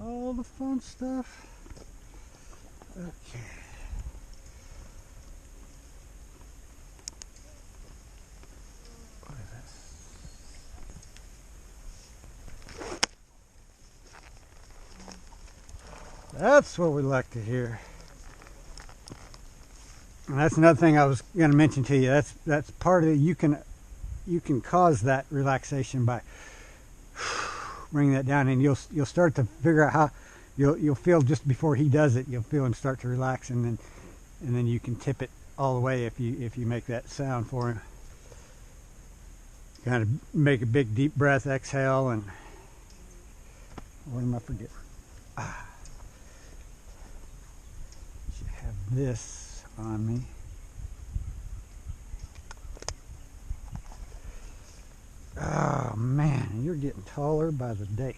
all the fun stuff. Okay. What is this? That's what we like to hear. And that's another thing I was going to mention to you. That's part of it. You can cause that relaxation by bringing that down, and you'll start to figure out how you'll feel just before he does it. You'll feel him start to relax, and then you can tip it all the way if you make that sound for him. Kind of make a big deep breath, exhale, and what am I forgetting? Should have this on me. Oh man, you're getting taller by the day.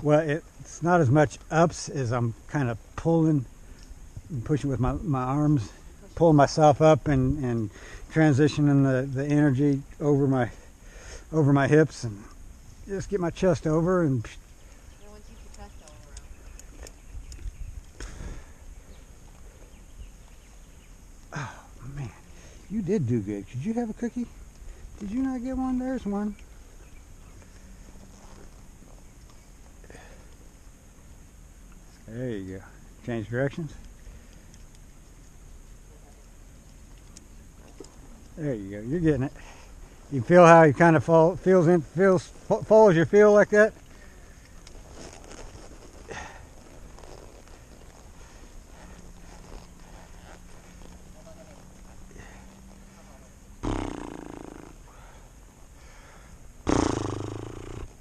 Well, it's not as much ups as I'm kind of pulling and pushing with my arms, pulling myself up and transitioning the energy over my hips, and just get my chest over and. Oh man, you did do good. Could you have a cookie? Did you not get one? There's one. There you go. Change directions. There you go. You're getting it. You feel how he kind of follows your feel like that?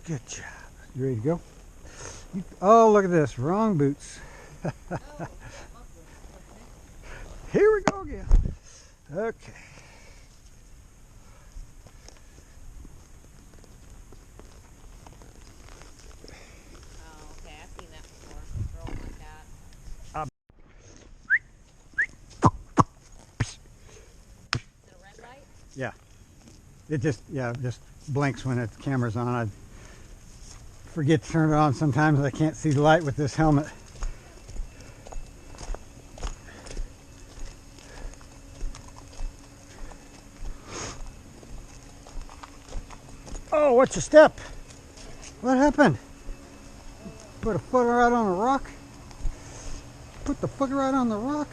Good job. You ready to go? Oh, look at this. Wrong boots. Here we go again. Okay. Yeah. It just blinks when the camera's on. I forget to turn it on sometimes. I can't see the light with this helmet. Oh, what's your step? What happened? Put a foot right on a rock? Put the foot right on the rock?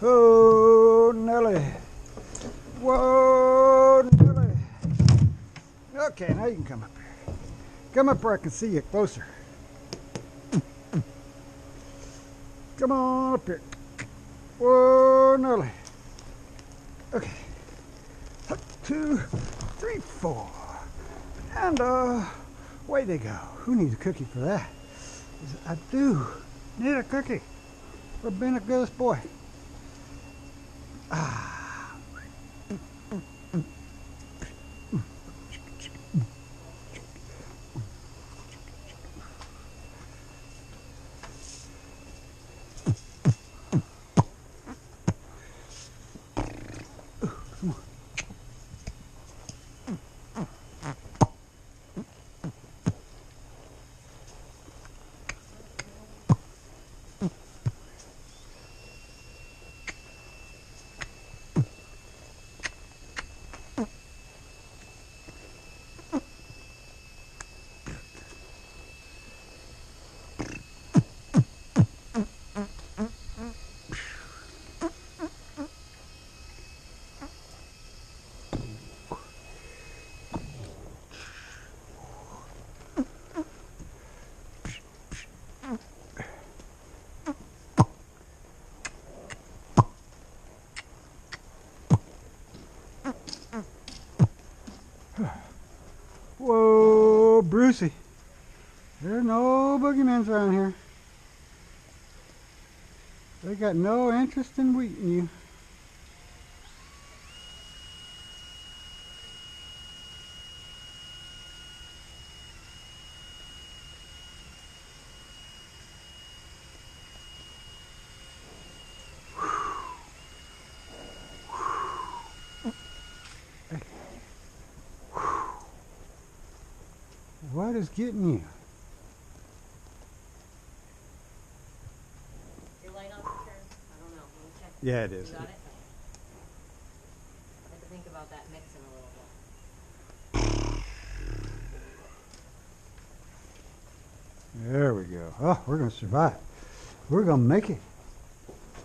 Oh, Nelly. Whoa, Nelly. Okay, now you can come up here. Come up where I can see you closer. Come on up here. Whoa, Nelly. Okay. 2, 3, 4. And away they go. Who needs a cookie for that? I do need a cookie for being a good boy. Whoa, Brucey. There are no boogeymans around here. They got no interest in eating you. is getting you? Your light on, sure? I don't know. Let me check. Yeah, it is. You got it? I have to think about that mixing a little bit. There we go. Oh, we're going to survive. We're going to make it.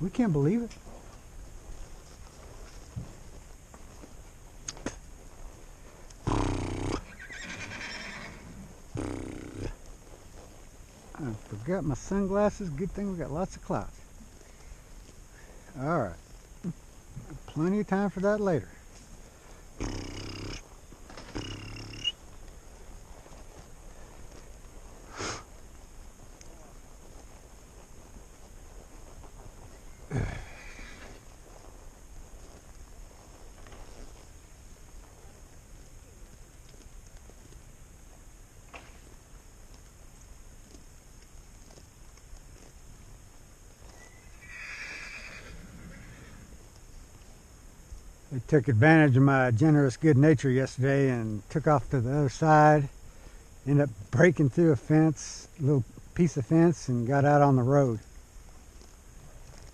We can't believe it. I forgot my sunglasses. Good thing we got lots of clouds. All right. Plenty of time for that later. They took advantage of my generous good nature yesterday and took off to the other side. Ended up breaking through a fence, a little piece of fence, and got out on the road.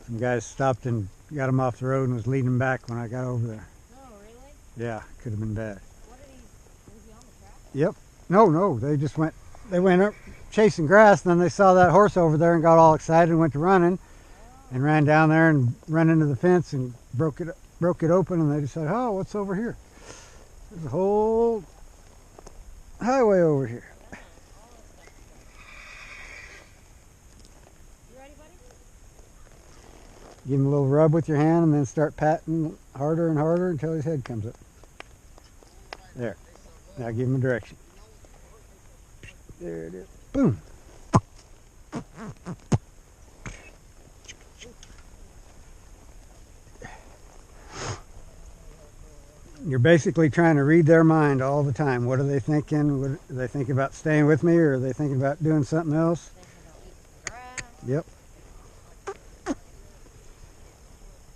Some guys stopped and got him off the road and was leading him back when I got over there. Oh, really? Yeah, could have been bad. What did was he on the track? Yep. No, they went up chasing grass, and then they saw that horse over there and got all excited and went to running and ran down there and ran into the fence and broke it open, and they decided, oh, what's over here? There's a whole highway over here. You ready, buddy? Give him a little rub with your hand and then start patting harder and harder until his head comes up. There. Now give him a direction. There it is. Boom. You're basically trying to read their mind all the time. What are they thinking? What, are they thinking about staying with me, or are they thinking about doing something else? Yep.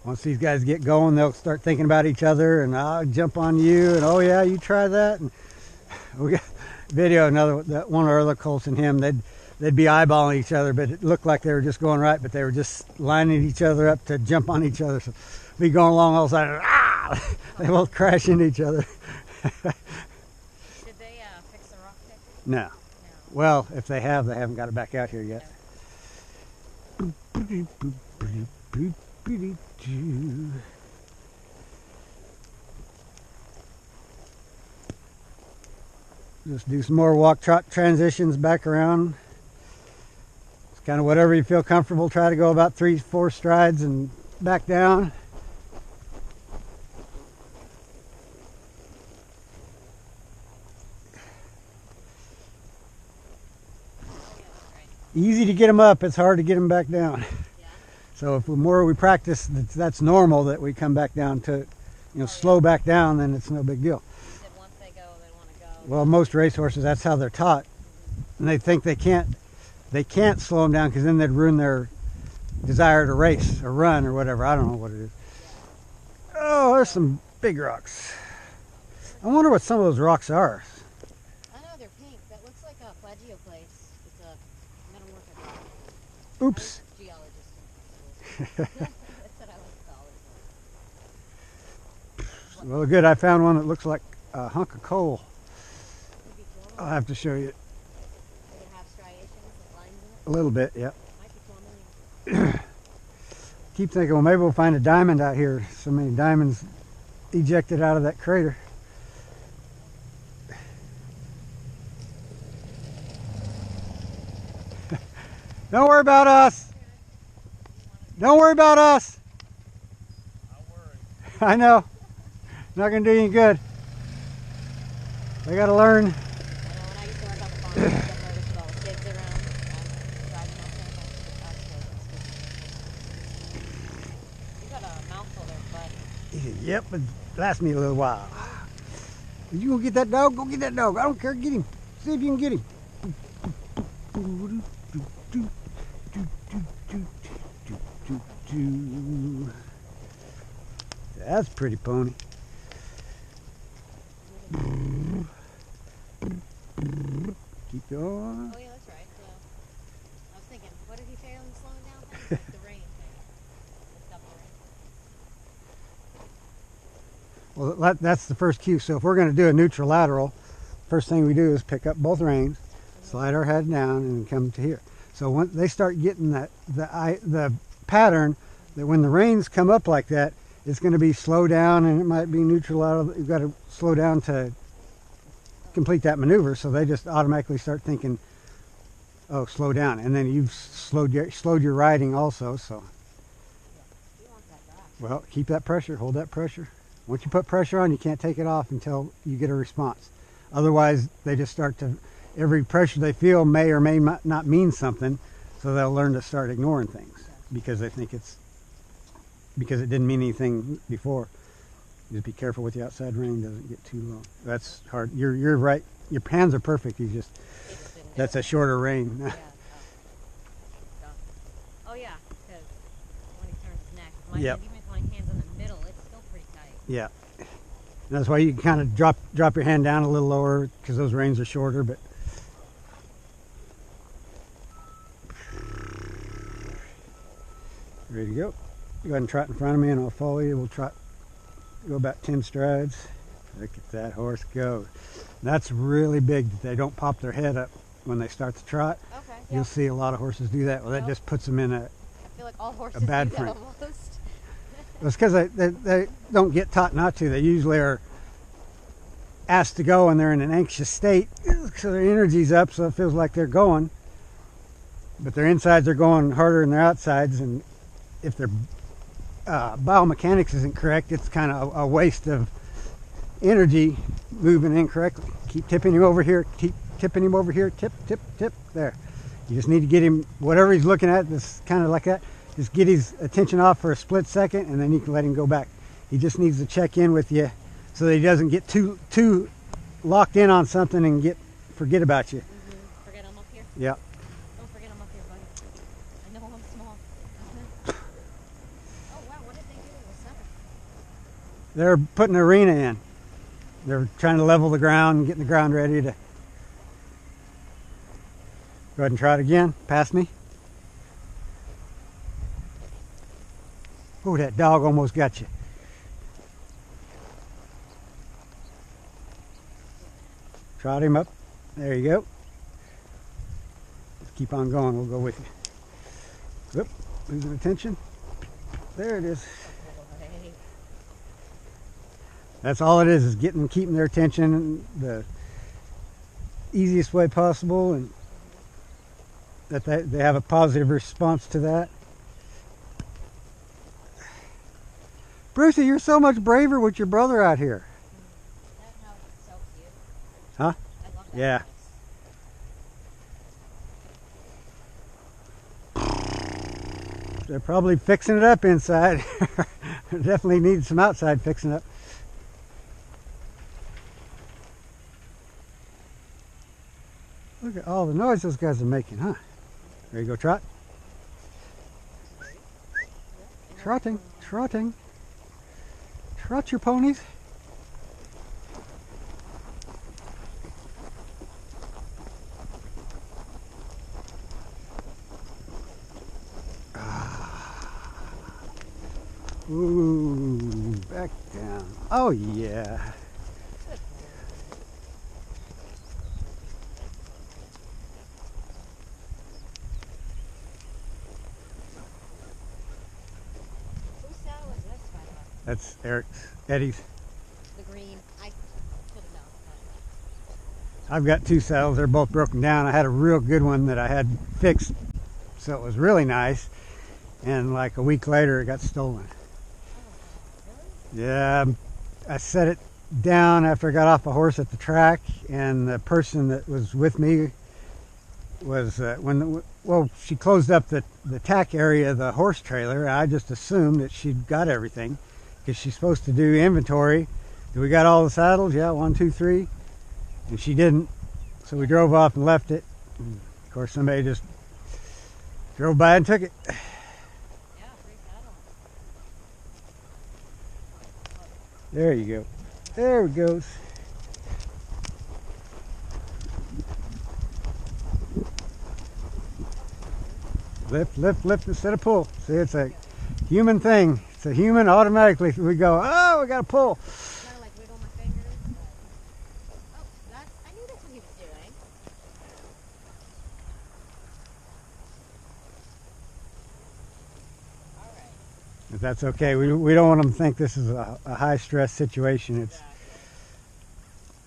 Once these guys get going, they'll start thinking about each other, and I'll jump on you, and oh yeah, you try that. And we got video that one of our other colts and him. They'd be eyeballing each other, but it looked like they were just going right, but they were just lining each other up to jump on each other. So be going along all of a sudden, they both crash into each other. Did they fix the rock pick? No. No. Well, if they have, they haven't got it back out here yet. Just do some more walk trot transitions back around. It's kind of whatever you feel comfortable. Try to go about 3-4 strides and back down. Easy to get them up, it's hard to get them back down. Yeah. So if the more we practice, that's normal that we come back down to, slow back down, then it's no big deal. You said once they go, they want to go. Well, most racehorses, that's how they're taught. And they think they can't slow them down because then they'd ruin their desire to race or run or whatever. I don't know what it is. Oh, there's some big rocks. I wonder what some of those rocks are. I know they're pink. That looks like a plagioclase. It's a metamorphic rock. Oops. I was a geologist. That's what I was called. Well, good. I found one that looks like a hunk of coal. Maybe tourmaline? I'll have to show you Does it have striations with lines in it? a little bit. Yep. Might be tourmaline. Keep thinking, well, maybe we'll find a diamond out here. So many diamonds ejected out of that crater. Don't worry about us. Don't worry about us. I'll worry. I know. Not going to do you any good. They got to learn. I know when I used to work on the farm, I get nervous with all the kids around. Driving out there, you got a mouthful there, bud. He said, yep, but last me a little while. You gonna get that dog? Go get that dog. I don't care. Get him. See if you can get him. That's a pretty pony. Keep The rain thing. The stuff the rain. Well, that's the first cue. So if we're going to do a neutral lateral, first thing we do is pick up both reins, slide our head down, and come to here. So when they start getting the pattern that when the reins come up like that, it's going to be slow down, and it might be neutral lateral. You've got to slow down to complete that maneuver. So they just automatically start thinking, "Oh, slow down," and then you've slowed your riding also. So, You want that drive. well, keep that pressure, hold that pressure. Once you put pressure on, you can't take it off until you get a response. Otherwise, they just start to, every pressure they feel may or may not mean something, so they'll learn to start ignoring things because they think because it didn't mean anything before. Just be careful with the outside rein, doesn't get too long. That's hard. You're right. Your hands are perfect. They just didn't do That's it. a shorter rein. Yeah. Oh yeah, because when he turns his neck, my Yep. hand, even if my hand's in the middle, it's still pretty tight. Yeah. And that's why you can kind of drop your hand down a little lower because those reins are shorter, but ready to go. Go ahead and trot in front of me and I'll follow you. We'll trot, go about 10 strides. Look at that horse go. That's really big that they don't pop their head up when they start to trot. Okay. You'll see a lot of horses do that. Well, that Yep. just puts them in a, I feel like all horses bad do that frame. almost. it's because they don't get taught not to. They usually are asked to go and they're in an anxious state, so their energy's up, so it feels like they're going. But their insides are going harder than their outsides, and if their biomechanics isn't correct, it's kind of a waste of energy moving incorrectly. Keep tipping him over here, keep tipping him over here, tip, tip, tip, there. You just need to get him, whatever he's looking at, this kind of like that, just get his attention off for a split second, and then you can let him go back. He just needs to check in with you so that he doesn't get too locked in on something and forget about you. Forget I'm up here. Yeah. Don't forget I'm up here, buddy. I know I'm small. Oh wow, what did they do to the center? They're putting an arena in. They're trying to level the ground and getting the ground ready to go ahead and try it again. Pass me. Oh, that dog almost got you. Trot him up. There you go. Keep on going. We'll go with you. Whoop. Losing attention. There it is. Hey. That's all it is keeping their attention the easiest way possible, and that they have a positive response to that. Brucey, you're so much braver with your brother out here. That house is so cute. Huh? I love that Yeah. house. They're probably fixing it up inside. Definitely need some outside fixing up. Look at all the noise those guys are making, huh? There you go, trot. Trotting, trotting. Trot your ponies. Ooh, back down. Oh yeah. Whose saddle is this, by the way? That's Eric's, Eddie's. The green. I should have known. I've got two saddles. They're both broken down. I had a real good one that I had fixed, so it was really nice. And like a week later, it got stolen. Yeah, I set it down after I got off a horse at the track, and the person that was with me was she closed up the tack area of the horse trailer. I just assumed that she'd got everything because she's supposed to do inventory. Do we got all the saddles? Yeah, 1, 2, 3. And she didn't, so we drove off and left it. And of course, somebody just drove by and took it. Yeah, free saddle. There you go. There it goes. Lift instead of pull. See, it's a human thing. It's a human automatically. We go, oh, we got to pull. Kind of like wiggle my fingers. Oh, that's, I knew that's what he was doing. All right. But that's okay. We don't want them to think this is a high stress situation. It's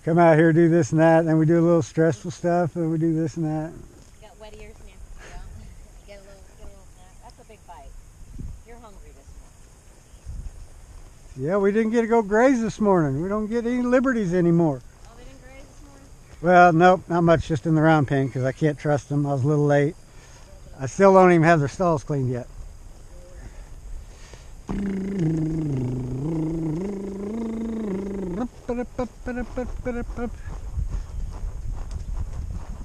come out here, do this and that, and then we do a little stressful stuff, and we do this and that. You got wet ears now. Yeah. Get a little snack. That's a big bite. You're hungry this morning. Yeah, we didn't get to go graze this morning. We don't get any liberties anymore. Oh, they didn't graze this morning? Well, nope, not much, just in the round pen because I can't trust them. I was a little late. I still don't even have their stalls cleaned yet.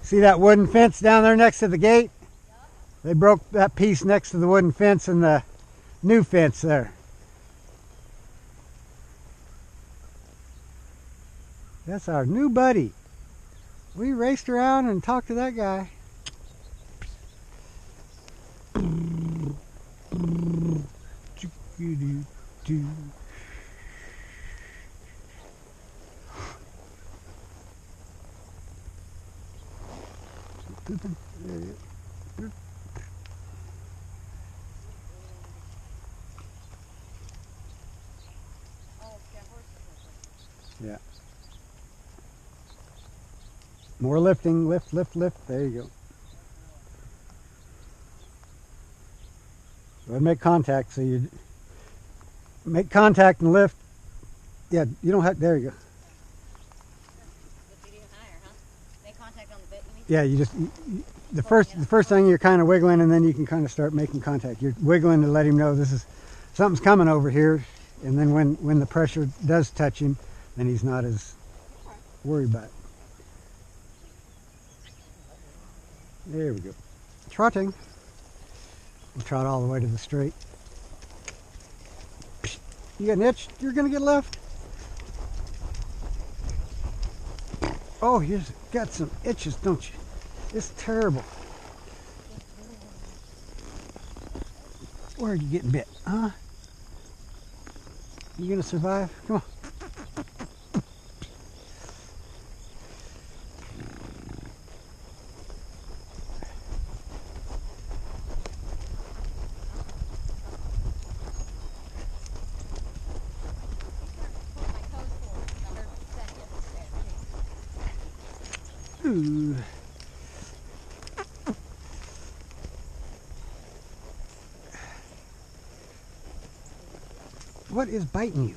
See that wooden fence down there next to the gate? They broke that piece next to the wooden fence and the new fence there. That's our new buddy. We raced around and talked to that guy. Pooping. There you go. Oh, yeah, horses. Yeah. More lifting, lift. There you go. Go ahead and make contact. So you make contact and lift. Yeah, you don't have. There you go. Lift it even higher, huh? Make contact on the bit, you mean? Yeah, you just the first thing you're kind of wiggling, and then you can kind of start making contact. You're wiggling to let him know this is something's coming over here, and then when the pressure does touch him, then he's not as worried about it. There we go. Trotting. We'll trot all the way to the straight. You got an itch? You're gonna get left. Oh, you've got some itches, don't you? It's terrible. Where are you getting bit? Huh? You gonna survive? Come on. Ooh. What is biting you?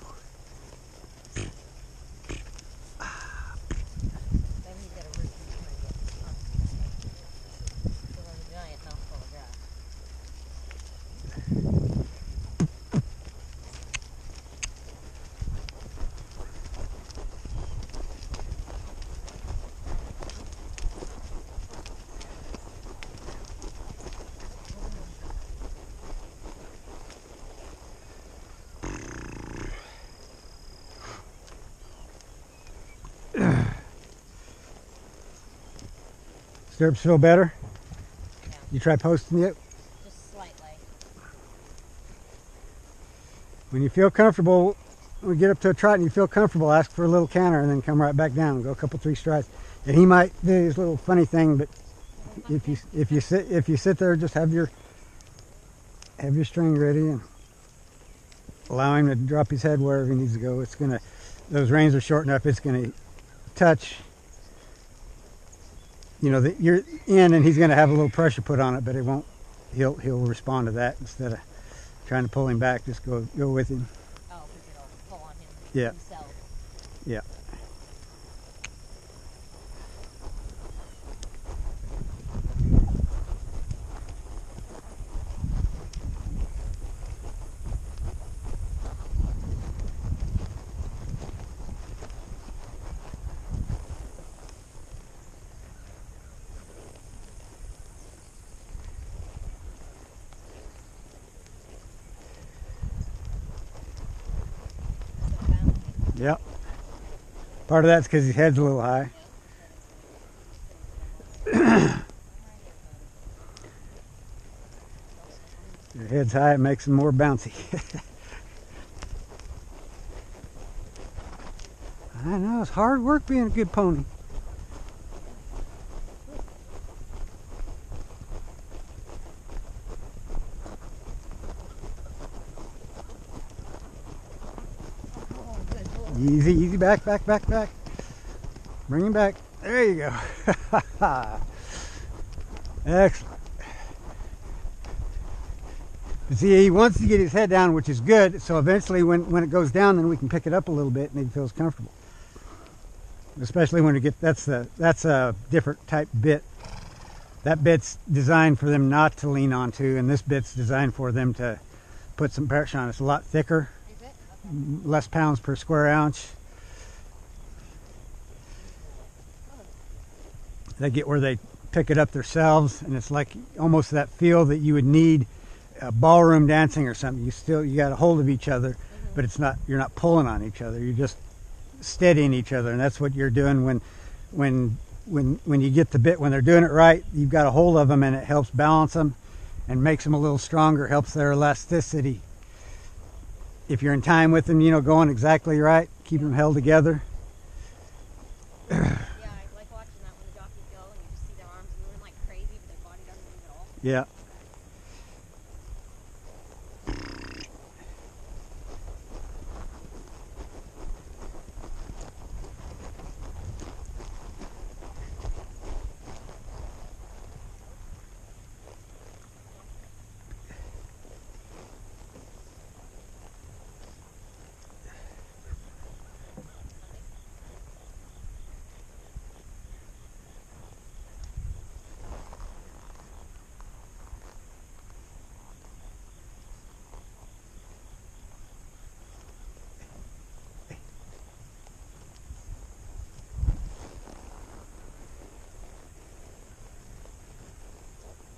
Stirrups feel better? Yeah. You try posting it? Just slightly. When you feel comfortable, we get up to a trot and you feel comfortable, ask for a little canter and then come right back down. Go a couple, 3 strides. And he might do his little funny thing, but if you sit there, just have your string ready and allow him to drop his head wherever he needs to go. It's gonna, those reins are short enough, it's gonna touch, you know, that you're in, and he's gonna have a little pressure put on it, but it won't, he'll respond to that instead of trying to pull him back. Just go with him. Oh, because it'll pull on him Yeah. himself. Yeah. Yep. Part of that's because his head's a little high. head's high, it makes them more bouncy. I know, it's hard work being a good pony. Easy, easy, back, back, back, back. Bring him back. There you go. Excellent. See, he wants to get his head down, which is good. So eventually when it goes down, then we can pick it up a little bit and he feels comfortable. Especially when that's a different type bit. That bit's designed for them not to lean onto, and this bit's designed for them to put some pressure on. It's a lot thicker. Is it? Okay. Less pounds per square ounce. They get where they pick it up themselves, and it's like almost that feel that you would need ballroom dancing or something. You got a hold of each other, but you're not pulling on each other. You're just steadying each other, and that's what you're doing when you get the bit. When they're doing it right, you've got a hold of them, and it helps balance them and makes them a little stronger. Helps their elasticity. If you're in time with them, going exactly right, keep them held together. Yeah, I like watching that when the jockeys go and you just see their arms moving like crazy, but their body doesn't move at all. Yeah.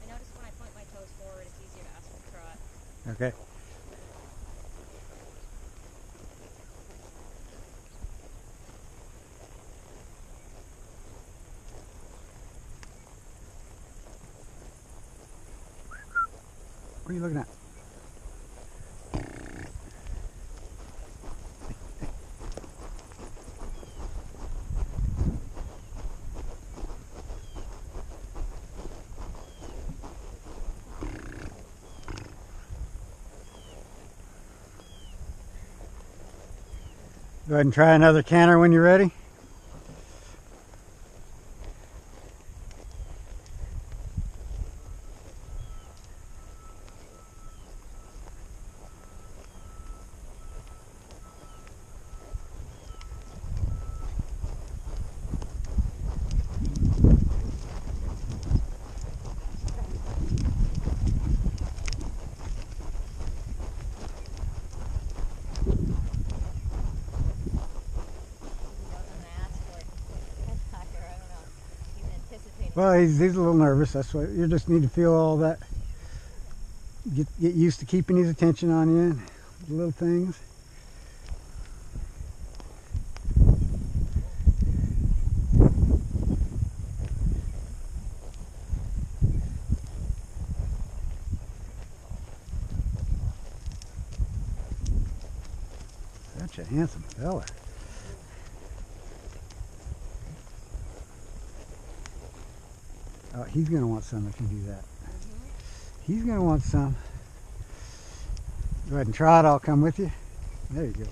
I notice when I point my toes forward, it's easier to ask for the trot. Okay. What are you looking at? Go ahead and try another canter when you're ready. Well, he's a little nervous. That's why you just need to feel all that. Get used to keeping his attention on you, the little things. Such a handsome fella. Oh, he's going to want some if you do that. He's going to want some. Go ahead and try it. I'll come with you. There you go.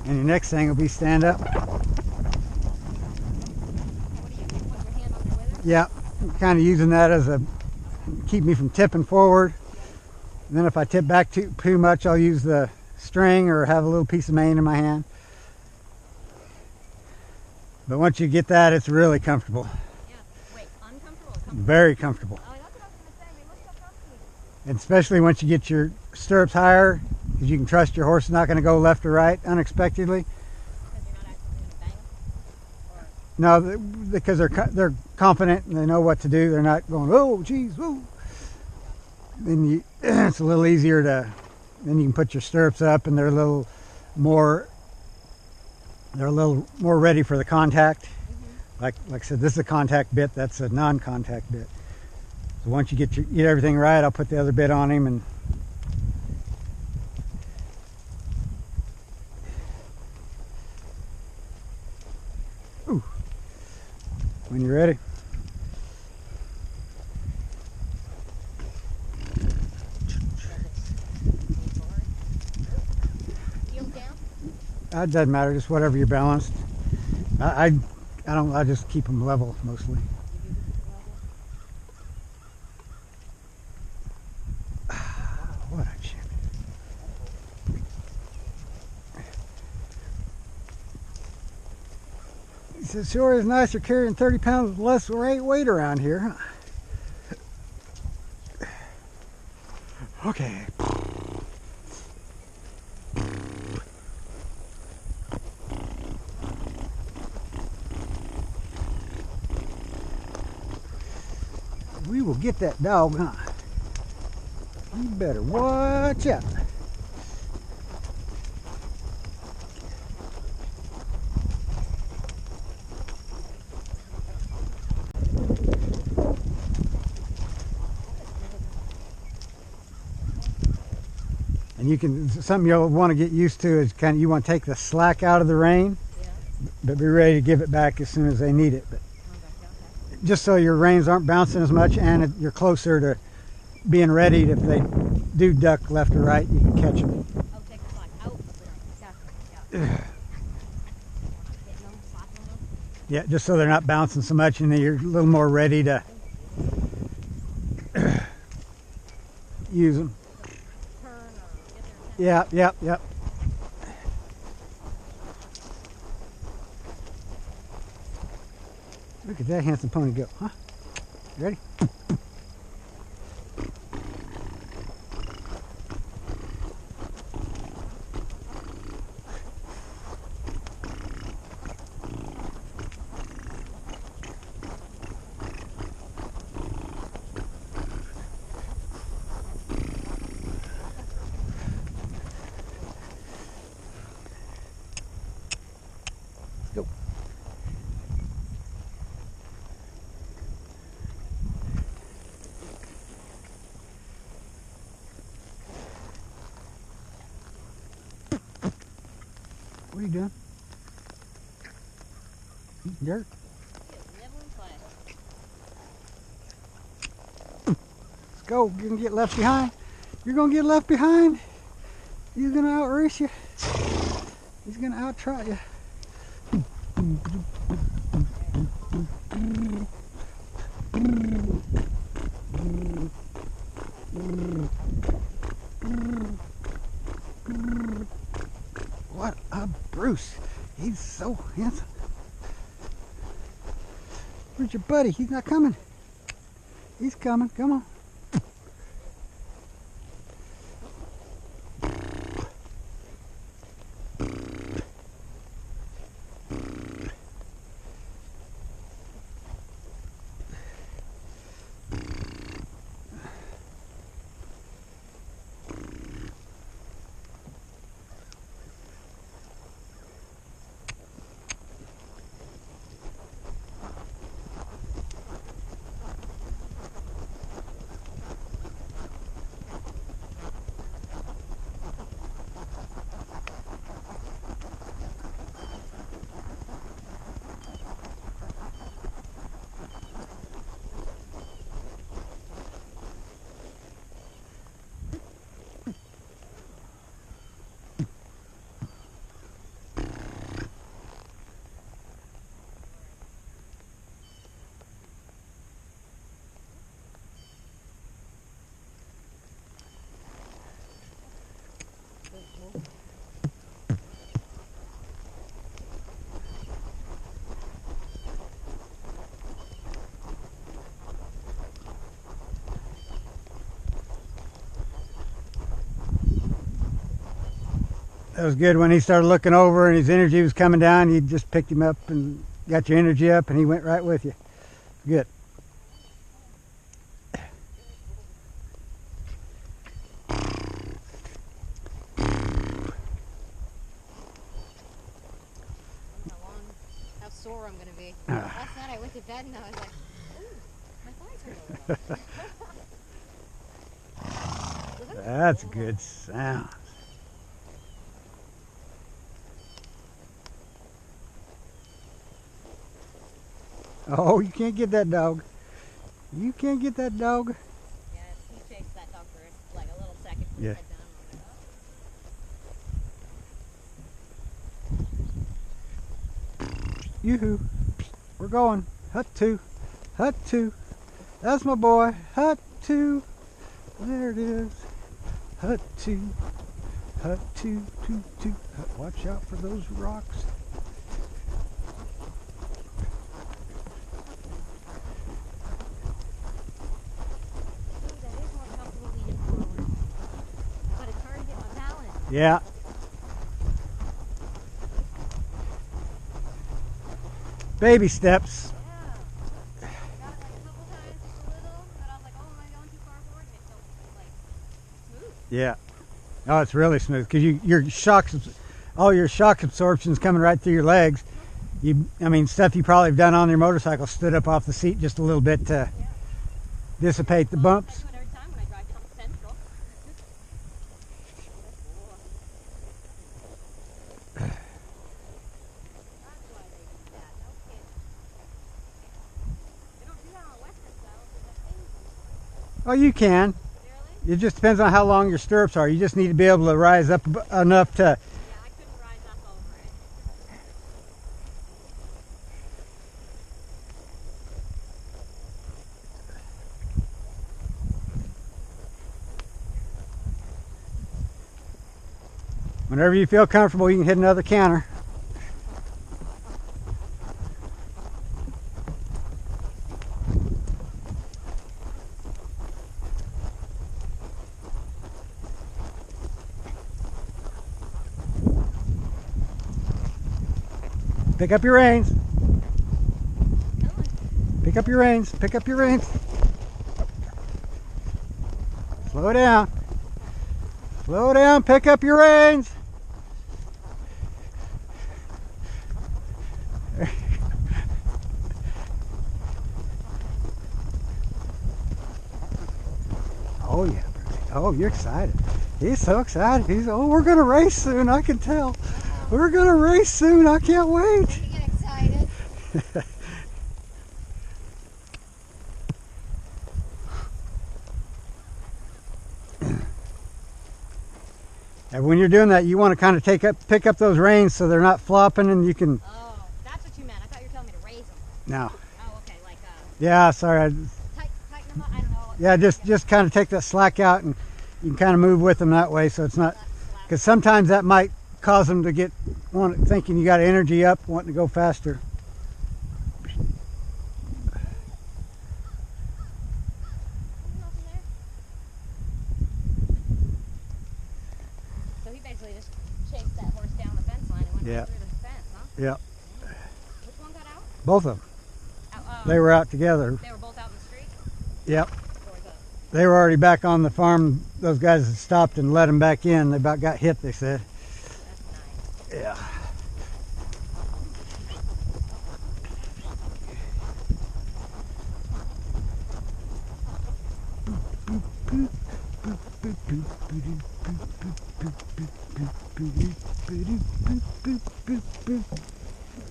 And your next thing will be stand up. What do you do? Put your hand on the wither? Yeah, kind of using that as a keep me from tipping forward. And then if I tip back too much, I'll use the string or have a little piece of mane in my hand. But once you get that, it's really comfortable. Yeah. Wait, uncomfortable or comfortable? Very comfortable. Oh, that's what I was going to say. They look so comfy. And especially once you get your stirrups higher, because you can trust your horse is not going to go left or right unexpectedly. Because you're not actually going to bang them? Or... No, because they're confident and they know what to do. They're not going, oh, geez, whoa. Then it's a little easier to. Then you can put your stirrups up, and they're a little more ready for the contact. Like I said, this is a contact bit. That's a non-contact bit. So once you get everything right, I'll put the other bit on him and. Ooh. When you're ready. Heel down. It doesn't matter, just whatever you're balanced. I don't. I just keep them level mostly. What a champion! He says, "Sure is nicer carrying 30 pounds less weight around here." Okay. We will get that dog, huh? You better watch out. And you can, something you'll want to get used to is kind of, you want to take the slack out of the rein, Yeah. but be ready to give it back as soon as they need it. But just so your reins aren't bouncing as much and you're closer to being ready. If they do duck left or right, you can catch them. Oh, take the slack out. Yeah. Hitting them, slapping them. Yeah, just so they're not bouncing so much and you're a little more ready to use them. Turn or get their attention. Yep. Look at that handsome pony go, huh? You ready? Go. What are you doing? Eating dirt? He is nibbling clay. Let's go. You're gonna get left behind. You're gonna get left behind. He's gonna outrace you. He's gonna out-trot you. What a Bruce. He's so handsome. Where's your buddy? He's not coming. He's coming. Come on. That was good when he started looking over and his energy was coming down. You just picked him up and got your energy up and he went right with you. Good. How sore I'm gonna be. Last night I went to bed and I was like, ooh, my thighs hurt a little. That's good sound. Oh, you can't get that dog. You can't get that dog. Yeah, he chased that dog for like a little second. Yeah. Head down. I'm like, oh. Yoo-hoo. We're going. Hut 2. Hut 2. That's my boy. Hut 2. There it is. Hut 2. Hut 2, 2, 2. Watch out for those rocks. Ooh, that is more comfortable leaning forward. But it's hard to get my balance. Yeah. Baby steps. Yeah. I got it like a couple times, just a little, but I was like, oh, am I going too far forward? And it's so, like, smooth. Yeah. Oh, it's really smooth because your all your shock absorption's coming right through your legs. I mean, stuff you probably have done on your motorcycle, stood up off the seat just a little bit to dissipate the bumps. I do it every time when I drive down Central. That's why they do that. No kidding. They don't do that on Western style because that thing. Oh, you can. Really? It just depends on how long your stirrups are. You just need to be able to rise up enough to. Yeah, I couldn't rise up over it. Whenever you feel comfortable, you can hit another canter. Pick up your reins. Pick up your reins. Pick up your reins. Slow down. Slow down. Pick up your reins. Oh yeah. Oh, you're excited. He's so excited. He's, oh, we're going to race soon. I can tell. We're going to race soon. I can't wait. You get excited. And when you're doing that, you want to kind of pick up those reins so they're not flopping, and you can. Oh, that's what you meant. I thought you were telling me to raise them. No. Oh, okay. Like, Yeah, sorry. tighten them up. I don't know. Yeah, just kind of take that slack out, and you can kind of move with them that way, so it's not. Because sometimes that might cause them to get thinking you got energy up, wanting to go faster. So he basically just chased that horse down the fence line and went Yeah. right through the fence, huh? Yeah, Which one got out? both of them. Out, They were out together. They were both out in the street? Yep. Or the, They were already back on the farm. Those guys had stopped and let them back in. They about got hit, they said. that's nice. Yeah.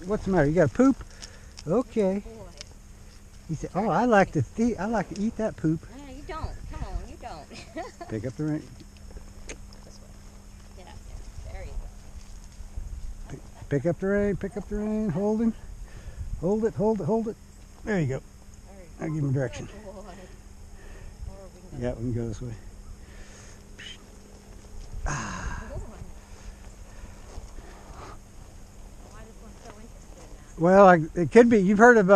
What's the matter? You got a poop? Okay. Boy. He said, "Oh, I like to eat that poop." You don't. Come on, you don't. Pick up the ring. This way. Get out there. There you go. Pick up the rein. Pick up the rein. Hold him. Hold it. Hold it. Hold it. There you go. There you I'll give him direction. go. Boy. Or we can go. Yeah, we can go this way. Boy. Why this one's so interested in that? Well, it could be. You've heard of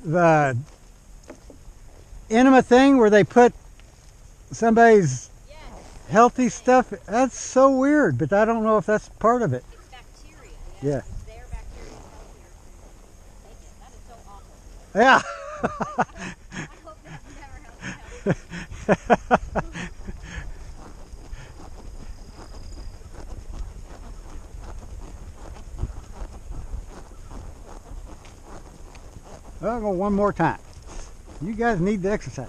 the enema thing where they put somebody's Yes. healthy stuff. That's so weird, but I don't know if that's part of it. It's bacteria. Yeah. It's their bacteria is healthier to take it. That is so awful. Yeah. I hope this never helps. more time. You guys need the exercise.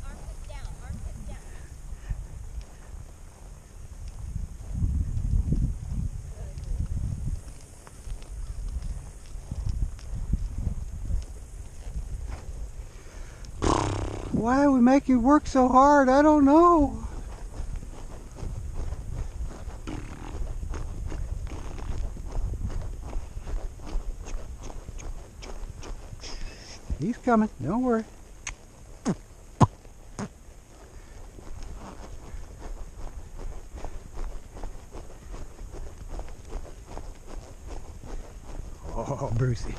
Armpits down, armpits down. Why are we making you work so hard? I don't know. He's coming. Don't worry. Oh, Brucey.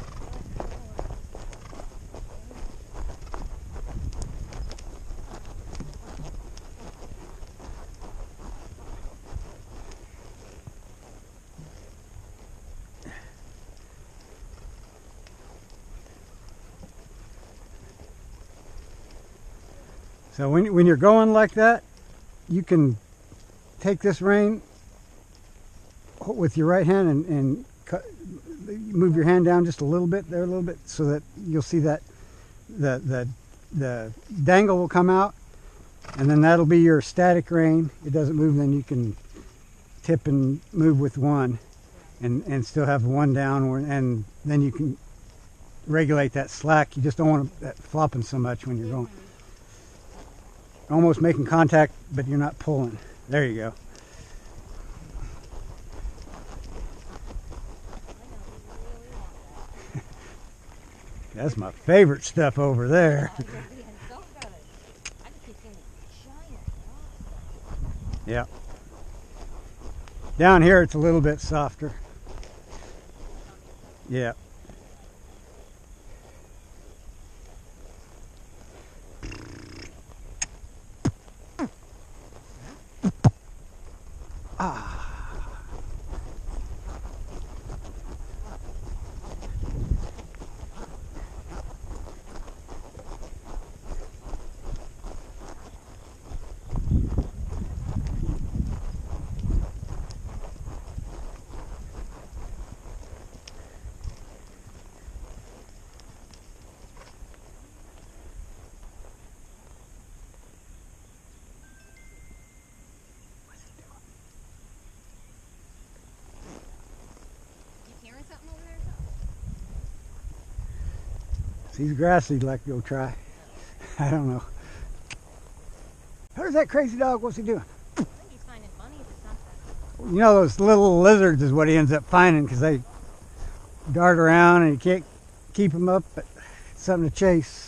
So when you're going like that, you can take this rein with your right hand and move your hand down just a little bit there, a little bit, so that you'll see that the dangle will come out, and then that'll be your static rein. It doesn't move, then you can tip and move with one, and still have one down, and then you can regulate that slack. You just don't want that flopping so much when you're going. Almost making contact, but you're not pulling. There you go. That's my favorite stuff over there. Oh, you're being so good. I just keep seeing these giant rocks. Yeah. Down here it's a little bit softer. Yeah. Ah. You hearing something over there? Sees grass he'd like to go try. I don't know. Where's that crazy dog? What's he doing? I think he's finding bunnies or something. You know, those little lizards is what he ends up finding, because they dart around and you can't keep them up, but it's something to chase.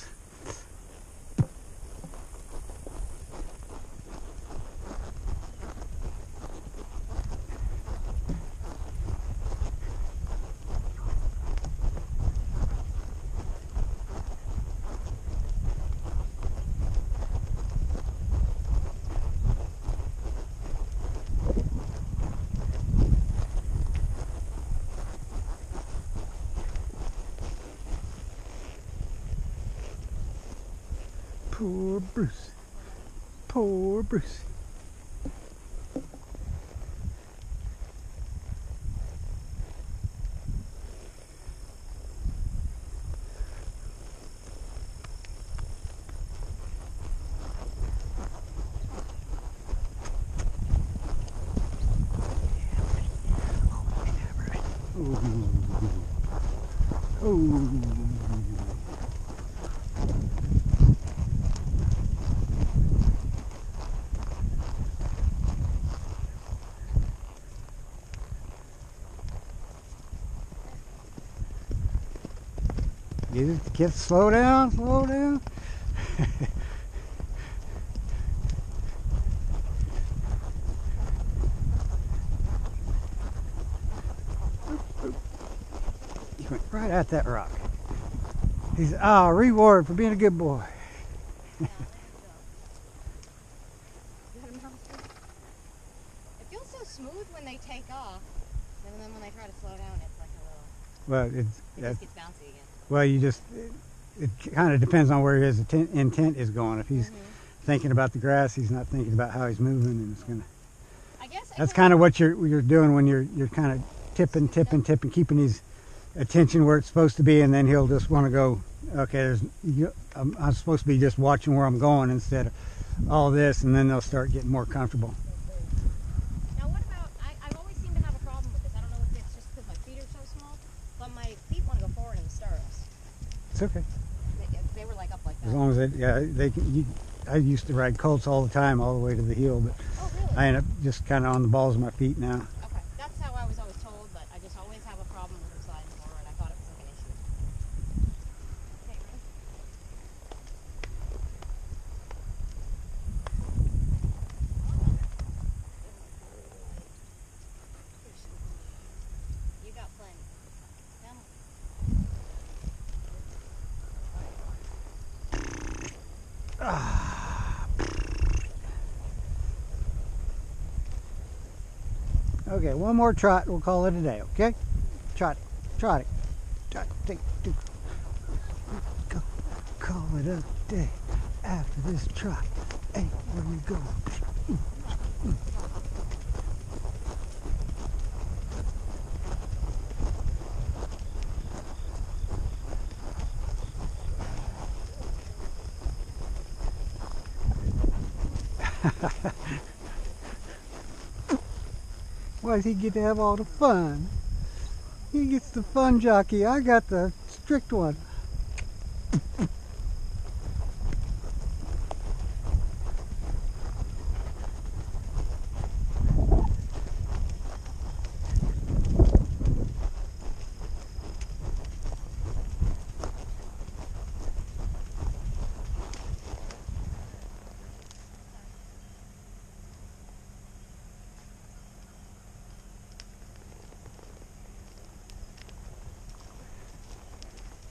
Poor Bruce. Poor Bruce. Oh. Get slow down, slow down. He went right at that rock. He's reward for being a good boy. Yeah, there you go. It feels so smooth when they take off, and then when they try to slow down, it's like a little. Well, It just gets bouncy again. well, you just it kind of depends on where his intent is going. If he's thinking about the grass, he's not thinking about how he's moving, and it's gonna. I guess. That's kind of what you're doing when you're kind of tipping, keeping his attention where it's supposed to be, and then he'll just want to go. Okay, I'm supposed to be just watching where I'm going instead of all this, and then they'll start getting more comfortable. Now, what about? I've always seemed to have a problem with this. I don't know if it's just because my feet are so small, but my feet want to go forward in the stirrups. It's okay They were like up like that. as long as they can. I used to ride colts all the time, all the way to the heel, but Oh, really? I end up just kind of on the balls of my feet now. Okay, that's how I was always told, but I just always have a problem with them sliding forward. I thought it was like an issue. Okay, ready? You got plenty. Come. Okay, one more trot. We'll call it a day. Okay, trot it, trot it, trot it. Take two. Go, call it a day. After this trot, hey, where we go? Why does he get to have all the fun? He gets the fun jockey. I got the strict one.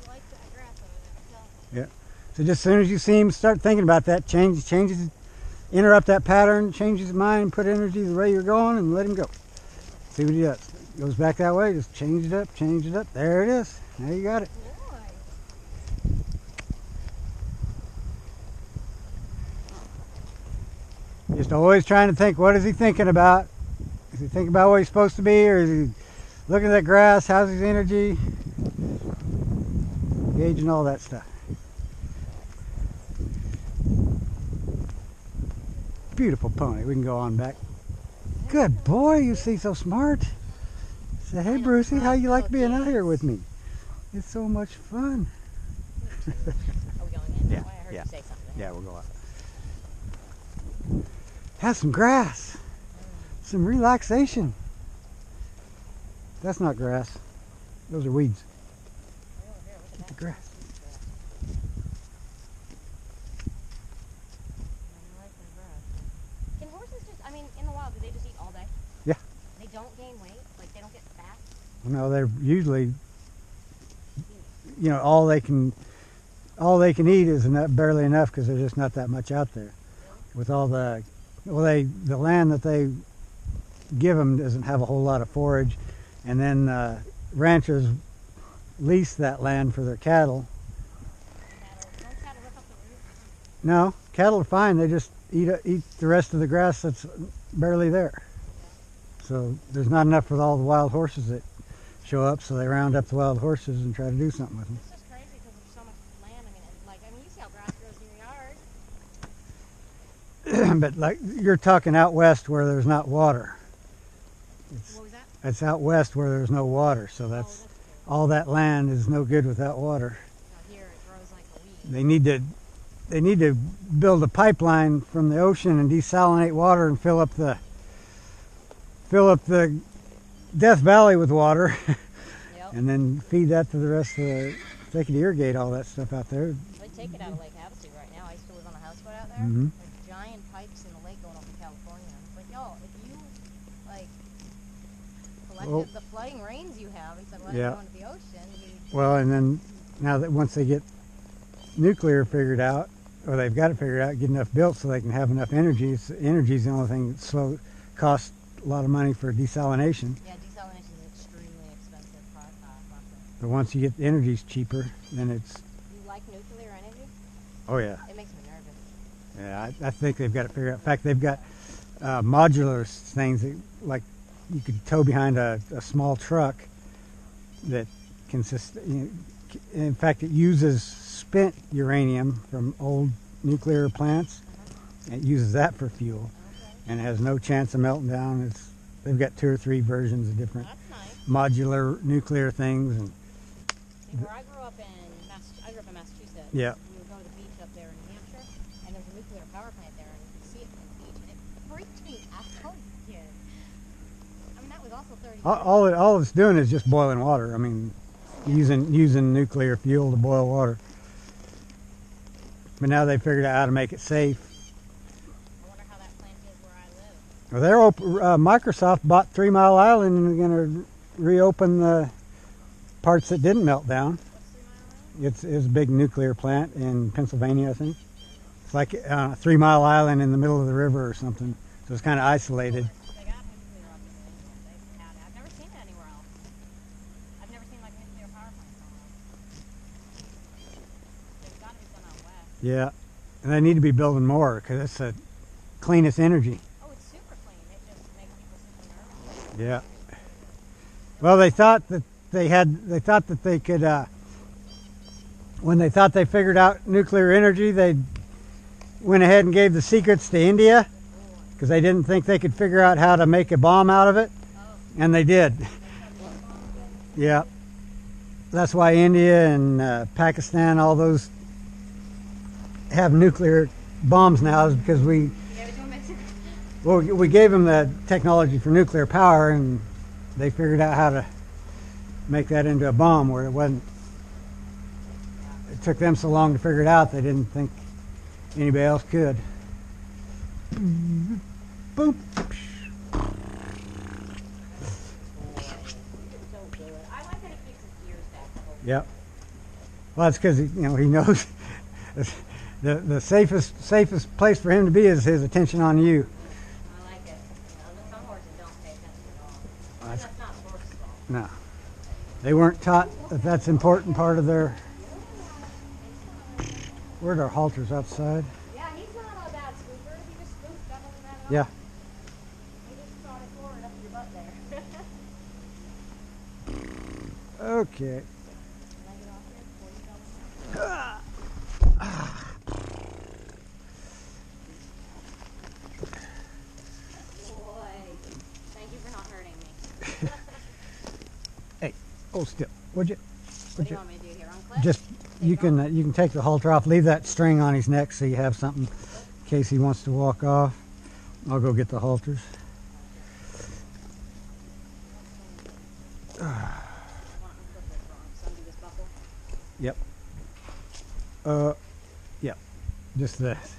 You like that grass over there? Yeah. So just as soon as you see him start thinking about that, changes, interrupt that pattern, change his mind, put energy the way you're going, and let him go. See what he does. Goes back that way, just change it up, change it up. There it is. Now you got it. Boy. Just always trying to think, what is he thinking about? Is he thinking about where he's supposed to be, or is he looking at that grass? How's his energy? Gauging all that stuff. Beautiful pony. We can go on back. Good boy, you see, so smart. Say, hey Brucey, how you like being out here with me? It's so much fun. Are we going in? Yeah, I heard yeah. you say something. Yeah, we'll go out. Have some grass. Some relaxation. That's not grass. Those are weeds. Get the grass. Can horses just, I mean, in the wild, do they just eat all day? Yeah. They don't gain weight? Like, they don't get fat? No, they're usually, all they can eat is barely enough because there's just not that much out there. With all the land that they give them doesn't have a whole lot of forage, and then ranchers lease that land for their cattle. Don't cattle rip up the roots? No, cattle are fine. They just eat the rest of the grass that's barely there. So there's not enough for all the wild horses that show up. So they round up the wild horses and try to do something with them. It's just crazy because there's so much land. I mean, you see how grass grows in your yard. But like you're talking out west where there's not water. What was that? It's out west where there's no water. So that's true. all that land is no good without water. Now here it grows like a weed. They need to build a pipeline from the ocean and desalinate water and fill up the Death Valley with water, Yep. and then feed that to the rest of the. They could irrigate all that stuff out there. They take it out of Lake Havasu right now. I used to live on a houseboat out there. Mhm. There's giant pipes in the lake going up to California. It's like, yo, if you collected Well, the flooding rains you have instead of letting yeah. it go into the ocean, Well, and then now that once they get nuclear figured out, or they've got to figure out, get enough built so they can have enough energy. Energy is the only thing that costs a lot of money for desalination. Yeah, desalination is an extremely expensive process. But once you get the energy's cheaper, then it's, You like nuclear energy? oh yeah. It makes me nervous. Yeah, I think they've got to figure out. In fact, they've got modular things that, like, you could tow behind a small truck that consists. In fact, it uses spent uranium from old nuclear plants. It uses that for fuel, and it has no chance of melting down. They've got 2 or 3 versions of different That's nice. modular nuclear things, and See, where I grew up in Massachusetts. Yeah. We would go to the beach up there in New Hampshire, and there's a nuclear power plant there, and you could see it from the beach, and it freaked me out. Yeah. I mean, that was also 30 years all it's doing is just boiling water. I mean, using nuclear fuel to boil water. But now they figured out how to make it safe. I wonder how that plant is where I live. Well, Microsoft bought 3 Mile Island and they're going to reopen the parts that didn't melt down. What's 3 Mile Island? It's a big nuclear plant in Pennsylvania, I think. It's like 3 Mile Island in the middle of the river or something. So it's kind of isolated. They got nuclear up in New England. They've had it. I've never seen it anywhere else. I've never seen like a nuclear power plant somewhere else. They've got to be done out west. Yeah, and they need to be building more because it's the cleanest energy. Oh, it's super clean. It just makes people super nervous. Yeah. Well, they thought that they could, when they thought they figured out nuclear energy, they went ahead and gave the secrets to India because they didn't think they could figure out how to make a bomb out of it, and they did. Yeah. That's why India and Pakistan, all those have nuclear bombs now, is because we gave them the technology for nuclear power, and they figured out how to make that into a bomb where it wasn't. It took them so long to figure it out, they didn't think anybody else could. Boom. So good. I like that it keeps his ears back the whole time. Yep. Well, that's because he knows the safest place for him to be is his attention on you. I like it. Some horses don't pay attention at all. That's- That's not the horse's fault. No, they weren't taught that that's an important part of their. Where'd our halters outside? Yeah, he's not a bad scooper. He just scooped. That wasn't bad at all. Yeah. He just started forward up your butt there. Okay. Can I get off here before you tell me? Boy, thank you for not hurting me. Hey, hold still. Would you? What do you want me to do here? Unclip? Just you can take the halter off. Leave that string on his neck so you have something in case he wants to walk off. I'll go get the halters. I want to unclip this wrong. So undo this buckle. Yep. Yeah. Just this.